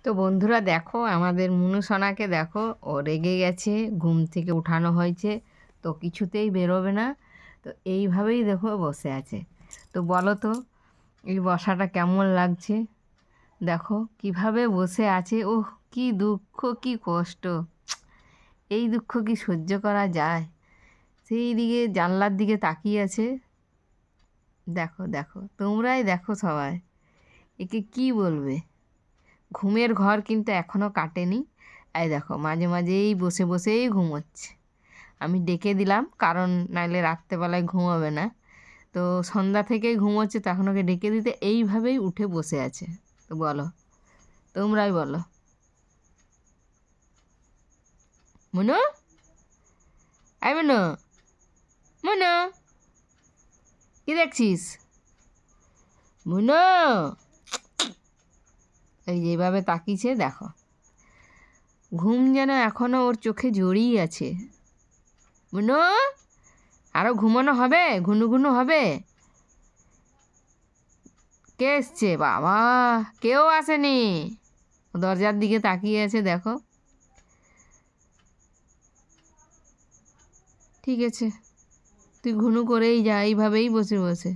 তো বন্ধুরা দেখো, আমাদের মুনু সোনাকে দেখো, ও রেগে গেছে, ঘুম থেকে উঠানো হয়েছে, তো কিছুতেই বেরোবে না। তো এইভাবেই দেখো বসে আছে। তো বলো তো, এই বসাটা কেমন লাগছে? দেখো কিভাবে বসে আছে। ওহ, কি দুঃখ, কি কষ্ট! এই দুঃখ কি সহ্য করা যায়? সেই দিকে জানলার দিকে তাকিয়ে আছে। দেখো দেখো, তোমরাই দেখো সবাই, একে কি বলবে? ঘুমের ঘর কিন্তু এখনও কাটেনি। এই দেখো, মাঝে মাঝেই বসে বসেই ঘুমোচ্ছে। আমি ডেকে দিলাম, কারণ নাইলে রাত্রেবেলায় ঘুমোবে না। তো সন্ধ্যা থেকেই ঘুমোচ্ছে, তখন ওকে ডেকে দিতে এইভাবেই উঠে বসে আছে। তো বলো, তোমরাই বলো। মুনু, আই মুনু, মুনু, কি দেখছিস? মুনু, এই যেভাবে তাকিয়েছে দেখো, ঘুম যেন এখনও ওর চোখে জড়িয়ে আছে। মুনু, আরও ঘুমানো হবে? ঘুনু ঘুনু হবে? কে এসছে? বাবা, কেউ আসেনি। দরজার দিকে তাকিয়ে আছে দেখো। ঠিক আছে, তুই ঘুনু করেই যা, এইভাবেই বসে বসে।